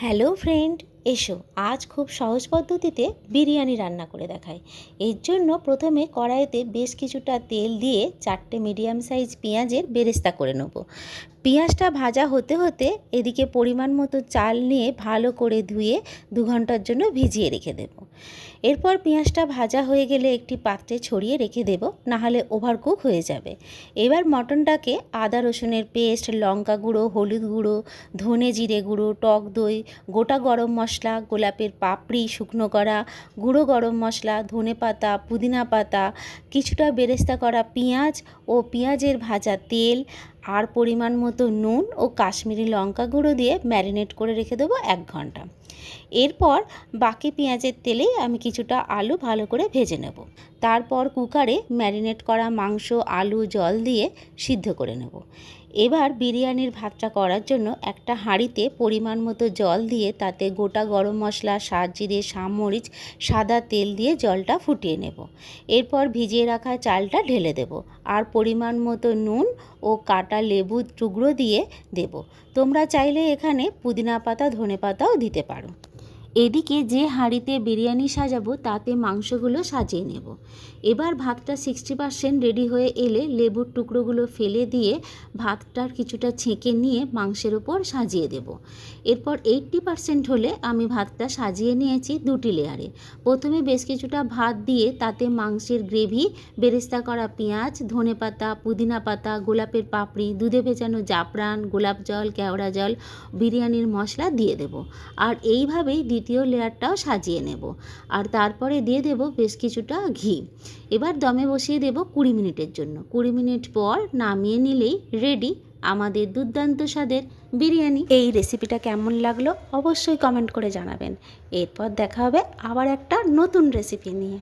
Hello friend, এসো আজ খুব সহজ পদ্ধতিতে বিরিয়ানি রান্না করে দেখাই। এর জন্য প্রথমে কড়াইতে বেশ কিছুটা তেল দিয়ে 4টে মিডিয়াম সাইজ পেঁয়াজের বেরেস্তা করে নেব। পেঁয়াজটা ভাজা হতে হতে এদিকে পরিমাণ মতো চাল নিয়ে ভালো করে ধুয়ে 2 ঘন্টার জন্য ভিজিয়ে রেখে দেব। এরপর পেঁয়াজটা ভাজা হয়ে গেলে একটি পাত্রে ছড়িয়ে রেখে দেব, নাহলে ওভারকুক হয়ে যাবে। এবার মটনটাকে আদা রসুনের পেস্ট, লঙ্কা গুঁড়ো, হলুদ গুঁড়ো, ধনে জিরে গুঁড়ো, টক দই, গোটা গরম মশলা, গোলাপের পাপড়ি, শুকনো করা গুঁড়ো গরম মশলা, ধনে পাতা, পুদিনা পাতা, কিছুটা বেরেস্তা করা পেঁয়াজ ও পেঁয়াজের ভাজা তেল আর পরিমাণ মতো নুন ও কাশ্মীরি লঙ্কা গুঁড়ো দিয়ে ম্যারিনেট করে রেখে দেবো 1 ঘন্টা। এরপর বাকি পেঁয়াজের তেলেই আমি কিছুটা আলু ভালো করে ভেজে নেব। তারপর কুকারে ম্যারিনেট করা মাংস, আলু জল দিয়ে সিদ্ধ করে নেব। এবার বিরিয়ানির ভাতটা করার জন্য একটা হাঁড়িতে পরিমাণ মতো জল দিয়ে তাতে গোটা গরম মশলা, সাজিরে, সামরিচ, সাদা তেল দিয়ে জলটা ফুটিয়ে নেব। এরপর ভিজিয়ে রাখা চালটা ঢেলে দেব আর পরিমাণ মতো নুন ও কাটা লেবুর টুকরো দিয়ে দেব। তোমরা চাইলে এখানে পুদিনা পাতা, ধনে পাতাও দিতে পারো। এদিকে যে হাঁড়িতে বিরিয়ানি সাজাবো তাতে মাংসগুলো সাজিয়ে নেব। এবার ভাতটা 60% রেডি হয়ে এলে লেবুর টুকরোগুলো ফেলে দিয়ে ভাতটার কিছুটা ছেঁকে নিয়ে মাংসের উপর সাজিয়ে দেব। এরপর 80% হলে আমি ভাতটা সাজিয়ে নিয়েছি 2টি লেয়ারে। প্রথমে বেশ কিছুটা ভাত দিয়ে তাতে মাংসের গ্রেভি, বেরেস্তা করা পেঁয়াজ, ধনে পাতা, পুদিনা পাতা, গোলাপের পাপড়ি, দুধে ভেজানো জাফরান, গোলাপ জল, কেওড়া জল, বিরিয়ানির মশলা দিয়ে দেব। আর এইভাবেই দ্বিতীয় লেয়ারটাও সাজিয়ে নেব। আর তারপরে দিয়ে দেব বেশ কিছুটা ঘি। এবার দমে বসিয়ে দেব 20 মিনিটের জন্য। 20 মিনিট পর নামিয়ে নিলেই রেডি আমাদের দুর্দান্ত স্বাদের বিরিয়ানি। এই রেসিপিটা কেমন লাগলো অবশ্যই কমেন্ট করে জানাবেন। এরপর দেখা হবে আবার একটা নতুন রেসিপি নিয়ে।